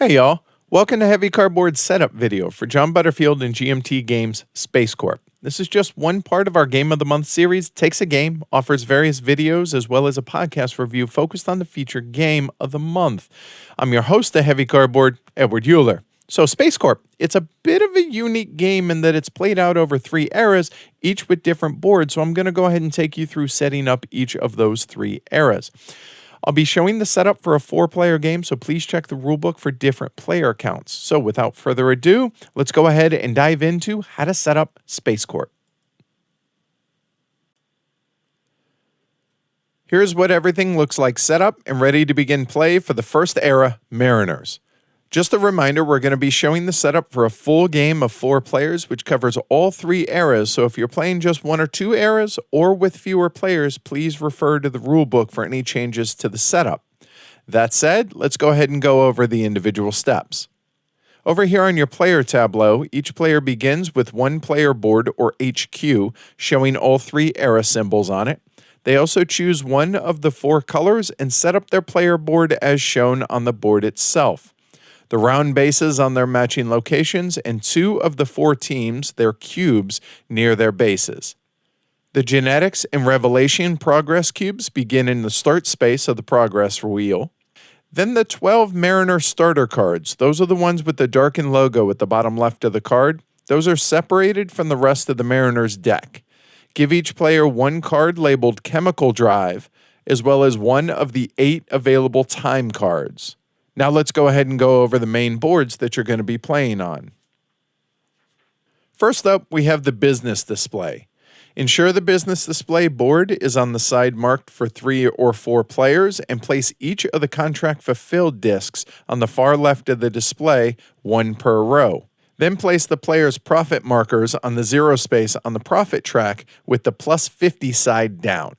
Hey y'all, welcome to Heavy Cardboard setup video for John Butterfield and GMT Games SpaceCorp. This is just one part of our Game of the Month series. Takes a game, offers various videos as well as a podcast review focused on the featured game of the month. I'm your host of Heavy Cardboard, Edward Euler. So SpaceCorp, it's a bit of a unique game in that it's played out over 3 eras, each with different boards, so I'm going to go ahead and take you through setting up each of those 3 eras. I'll be showing the setup for a 4-player game, so please check the rulebook for different player counts. So without further ado, let's go ahead and dive into how to set up SpaceCorp. Here's what everything looks like set up and ready to begin play for the first era, Mariners. Just a reminder, we're going to be showing the setup for a full game of 4 players, which covers all 3 eras. So if you're playing just 1 or 2 eras or with fewer players, please refer to the rulebook for any changes to the setup. That said, let's go ahead and go over the individual steps. Over here on your player tableau, each player begins with 1 player board or HQ, showing all 3 era symbols on it. They also choose one of the 4 colors and set up their player board as shown on the board itself. The round bases on their matching locations, and 2 of the 4 teams, their cubes, near their bases. The genetics and revelation progress cubes begin in the start space of the progress wheel. Then the 12 Mariner starter cards, those are the ones with the darkened logo at the bottom left of the card. Those are separated from the rest of the Mariners deck. Give each player 1 card labeled Chemical Drive, as well as 1 of the 8 available time cards. Now let's go ahead and go over the main boards that you're going to be playing on. First up, we have the business display. Ensure the business display board is on the side marked for 3 or 4 players and place each of the contract fulfilled discs on the far left of the display, 1 per row. Then place the player's profit markers on the 0 space on the profit track with the plus 50 side down.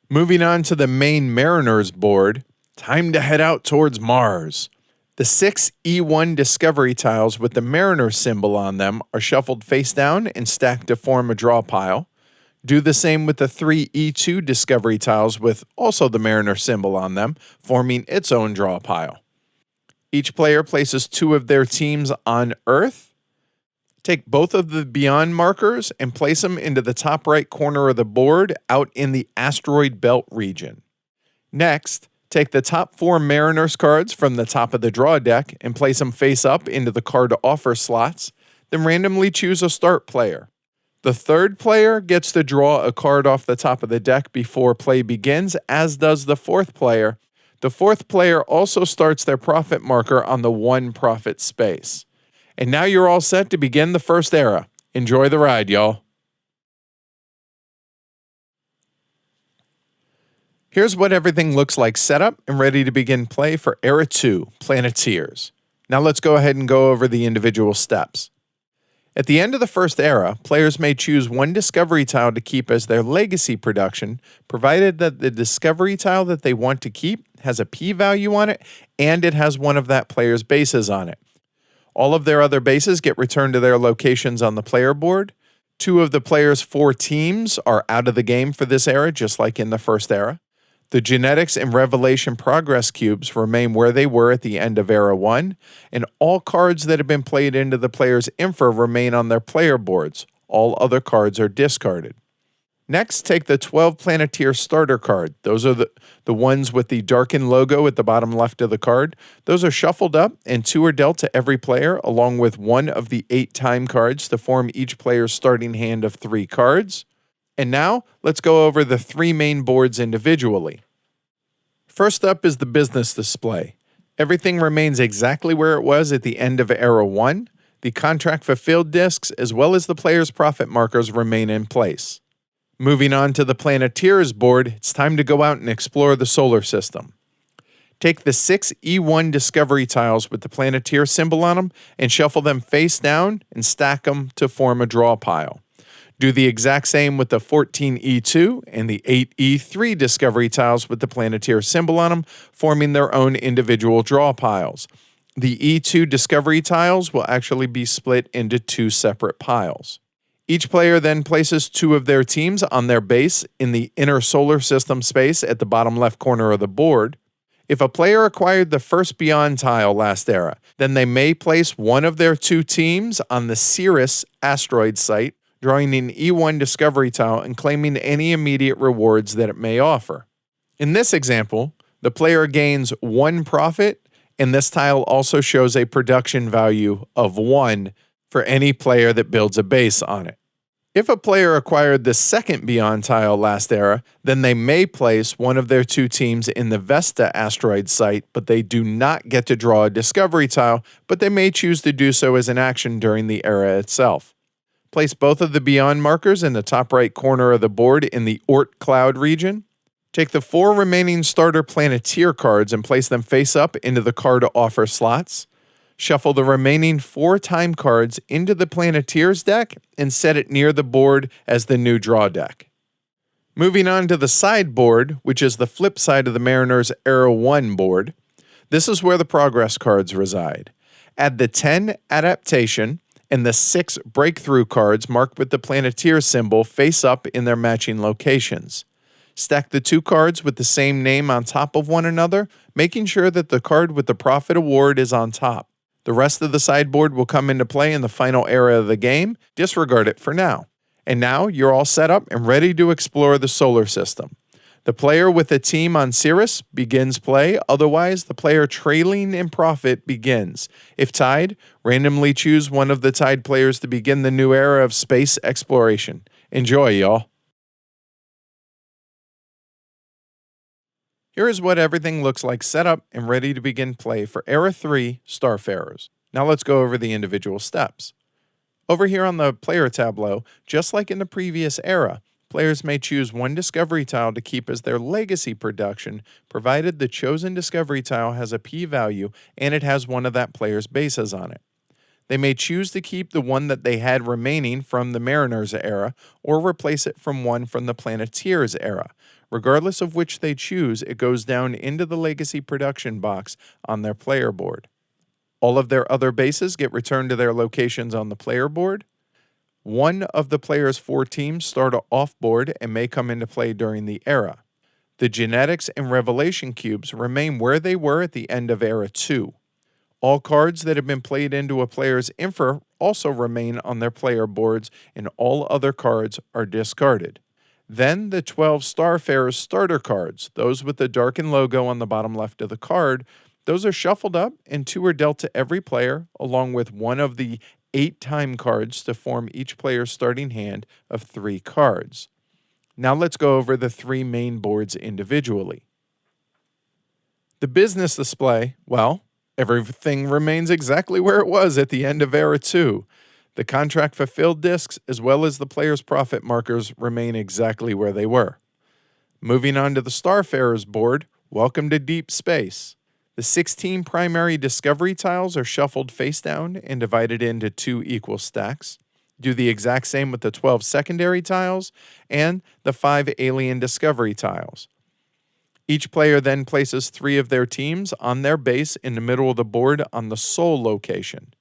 Moving on to the main Mariners board, time to head out towards Mars. The 6 E1 Discovery tiles with the Mariner symbol on them are shuffled face down and stacked to form a draw pile. Do the same with the 3 E2 Discovery tiles with also the Mariner symbol on them, forming its own draw pile. Each player places 2 of their teams on Earth. Take both of the Beyond markers and place them into the top right corner of the board out in the asteroid belt region. Next, take the top 4 Mariners cards from the top of the draw deck and place them face up into the card offer slots, then randomly choose a start player. The 3rd player gets to draw a card off the top of the deck before play begins, as does the 4th player. The 4th player also starts their profit marker on the 1 profit space. And now you're all set to begin the first era. Enjoy the ride, y'all. Here's what everything looks like set up and ready to begin play for Era 2, Planeteers. Now let's go ahead and go over the individual steps. At the end of the first era, players may choose 1 discovery tile to keep as their legacy production, provided that the discovery tile that they want to keep has a p-value on it and it has one of that player's bases on it. All of their other bases get returned to their locations on the player board. 2 of the player's 4 teams are out of the game for this era, just like in the first era. The genetics and revelation progress cubes remain where they were at the end of Era 1, and all cards that have been played into the player's infra remain on their player boards. All other cards are discarded. Next, take the 12 Planeteer starter card. Those are the ones with the darkened logo at the bottom left of the card. Those are shuffled up, and 2 are dealt to every player, along with 1 of the 8 time cards to form each player's starting hand of 3 cards. And now, let's go over the 3 main boards individually. First up is the business display. Everything remains exactly where it was at the end of Era 1. The contract fulfilled discs, as well as the player's profit markers, remain in place. Moving on to the Planeteers board, it's time to go out and explore the solar system. Take the 6 E1 Discovery tiles with the Planeteer symbol on them and shuffle them face down and stack them to form a draw pile. Do the exact same with the 14 E2 and the 8 E3 Discovery tiles with the Planeteer symbol on them, forming their own individual draw piles. The E2 Discovery tiles will actually be split into 2 separate piles. Each player then places 2 of their teams on their base in the inner solar system space at the bottom left corner of the board. If a player acquired the first Beyond tile last era, then they may place one of their two teams on the Cirrus asteroid site, drawing an E1 discovery tile and claiming any immediate rewards that it may offer. In this example, the player gains 1 profit, and this tile also shows a production value of 1 for any player that builds a base on it. If a player acquired the second Beyond tile last era, then they may place one of their two teams in the Vesta asteroid site, but they do not get to draw a discovery tile, but they may choose to do so as an action during the era itself. Place both of the Beyond markers in the top right corner of the board in the Oort cloud region. Take the 4 remaining starter Planeteer cards and place them face up into the card offer slots. Shuffle the remaining 4 time cards into the Planeteers deck and set it near the board as the new draw deck. Moving on to the sideboard, which is the flip side of the Mariners Era 1 board, this is where the progress cards reside. Add the 10 adaptation and the 6 breakthrough cards marked with the Planeteer symbol face up in their matching locations. Stack the 2 cards with the same name on top of one another, making sure that the card with the profit award is on top. The rest of the sideboard will come into play in the final era of the game. Disregard it for now. And now you're all set up and ready to explore the solar system. The player with a team on Cirrus begins play. Otherwise, the player trailing in profit begins. If tied, randomly choose one of the tied players to begin the new era of space exploration. Enjoy, y'all. Here is what everything looks like set up and ready to begin play for Era 3 Starfarers. Now let's go over the individual steps. Over here on the player tableau, just like in the previous era, players may choose one discovery tile to keep as their legacy production, provided the chosen discovery tile has a p-value and it has one of that player's bases on it. They may choose to keep the one that they had remaining from the Mariners era or replace it from one from the Planeteers era. Regardless of which they choose, it goes down into the legacy production box on their player board. All of their other bases get returned to their locations on the player board. One of the player's 4 teams start off board and may come into play during the era. The genetics and revelation cubes remain where they were at the end of Era 2. All cards that have been played into a player's infra also remain on their player boards, and all other cards are discarded. Then the 12 Starfarers starter cards, those with the darkened logo on the bottom left of the card, those are shuffled up and 2 are dealt to every player, along with one of the 8 time cards to form each player's starting hand of 3 cards. Now let's go over the 3 main boards individually. The business display, well, everything remains exactly where it was at the end of Era 2. The contract fulfilled discs, as well as the player's profit markers, remain exactly where they were. Moving on to the Starfarers board, welcome to deep space. The 16 primary discovery tiles are shuffled face down and divided into 2 equal stacks. Do the exact same with the 12 secondary tiles and the 5 alien discovery tiles. Each player then places 3 of their teams on their base in the middle of the board on the Sol location.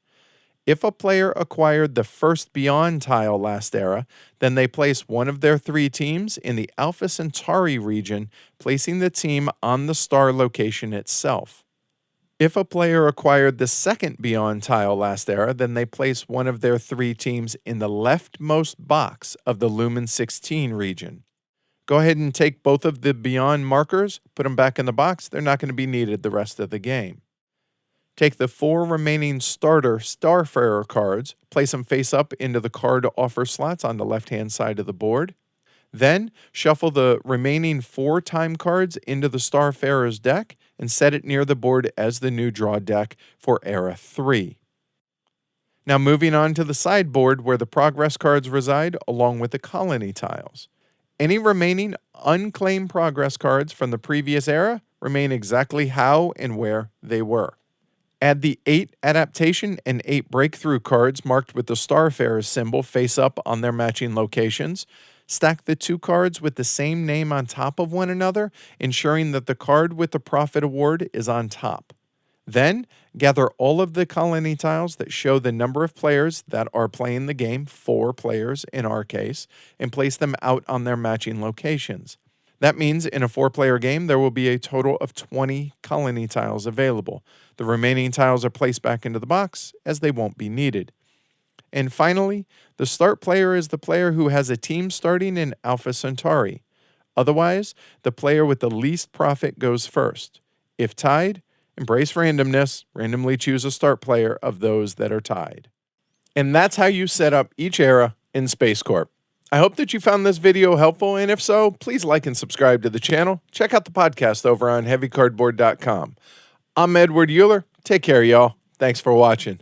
If a player acquired the first Beyond tile last era, then they place one of their 3 teams in the Alpha Centauri region, placing the team on the star location itself. If a player acquired the second Beyond tile last era, then they place one of their 3 teams in the leftmost box of the Lumen 16 region. Go ahead and take both of the Beyond markers, put them back in the box. They're not going to be needed the rest of the game. Take the 4 remaining starter Starfarer cards, place them face up into the card offer slots on the left-hand side of the board. Then shuffle the remaining 4 time cards into the Starfarers deck and set it near the board as the new draw deck for Era 3. Now moving on to the sideboard where the progress cards reside along with the colony tiles. Any remaining unclaimed progress cards from the previous era remain exactly how and where they were. Add the 8 adaptation and 8 breakthrough cards marked with the Starfarers symbol face up on their matching locations. Stack the 2 cards with the same name on top of one another, ensuring that the card with the profit award is on top. Then, gather all of the colony tiles that show the number of players that are playing the game, 4 players in our case, and place them out on their matching locations. That means in a 4-player game, there will be a total of 20 colony tiles available. The remaining tiles are placed back into the box as they won't be needed. And finally, the start player is the player who has a team starting in Alpha Centauri. Otherwise, the player with the least profit goes first. If tied, embrace randomness, randomly choose a start player of those that are tied. And that's how you set up each era in SpaceCorp. I hope that you found this video helpful, and if so, please like and subscribe to the channel. Check out the podcast over on heavycardboard.com. I'm Edward Euler. Take care, y'all. Thanks for watching.